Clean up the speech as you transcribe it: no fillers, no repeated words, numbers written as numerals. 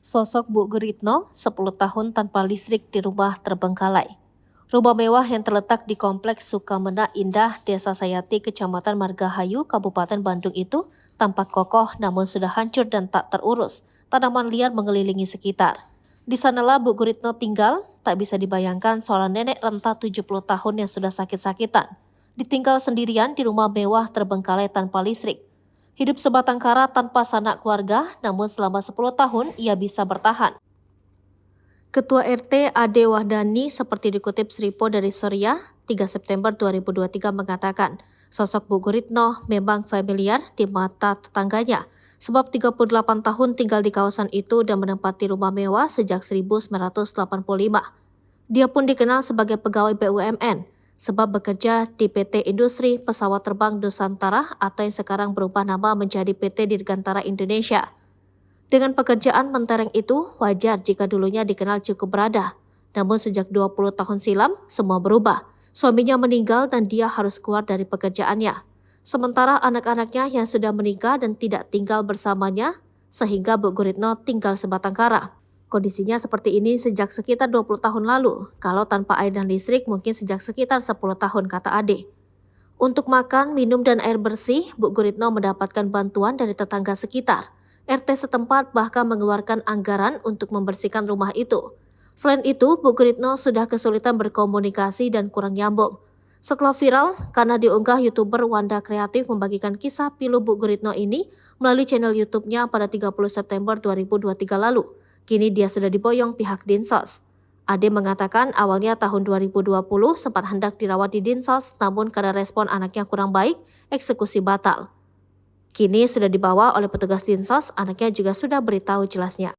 Sosok Bu Guritno, 10 tahun tanpa listrik di rumah terbengkalai. Rumah mewah yang terletak di Kompleks Sukamena Indah, Desa Sayati, Kecamatan Margahayu, Kabupaten Bandung itu tampak kokoh namun sudah hancur dan tak terurus. Tanaman liar mengelilingi sekitar. Di sanalah Bu Guritno tinggal, tak bisa dibayangkan seorang nenek renta 70 tahun yang sudah sakit-sakitan. Ditinggal sendirian di rumah mewah terbengkalai tanpa listrik. Hidup sebatang kara tanpa sanak keluarga, namun selama 10 tahun ia bisa bertahan. Ketua RT Ade Wahdani seperti dikutip Sripo dari Surya, 3 September 2023 mengatakan, sosok Bu Guritno memang familiar di mata tetangganya, sebab 38 tahun tinggal di kawasan itu dan menempati rumah mewah sejak 1985. Dia pun dikenal sebagai pegawai BUMN, sebab bekerja di PT Industri Pesawat Terbang Nusantara atau yang sekarang berubah nama menjadi PT Dirgantara Indonesia. Dengan pekerjaan mentereng itu, wajar jika dulunya dikenal cukup berada. Namun sejak 20 tahun silam, semua berubah. Suaminya meninggal dan dia harus keluar dari pekerjaannya. Sementara anak-anaknya yang sudah menikah dan tidak tinggal bersamanya, sehingga Bu Guritno tinggal sebatang kara. Kondisinya seperti ini sejak sekitar 20 tahun lalu. Kalau tanpa air dan listrik mungkin sejak sekitar 10 tahun, kata Ade. Untuk makan, minum, dan air bersih, Bu Guritno mendapatkan bantuan dari tetangga sekitar. RT setempat bahkan mengeluarkan anggaran untuk membersihkan rumah itu. Selain itu, Bu Guritno sudah kesulitan berkomunikasi dan kurang nyambung. Setelah viral, karena diunggah YouTuber Wanda Kreatif membagikan kisah pilu Bu Guritno ini melalui channel YouTube-nya pada 30 September 2023 lalu. Kini dia sudah diboyong pihak Dinsos. Ade mengatakan awalnya tahun 2020 sempat hendak dirawat di Dinsos, namun karena respon anaknya kurang baik, eksekusi batal. Kini sudah dibawa oleh petugas Dinsos, anaknya juga sudah beritahu jelasnya.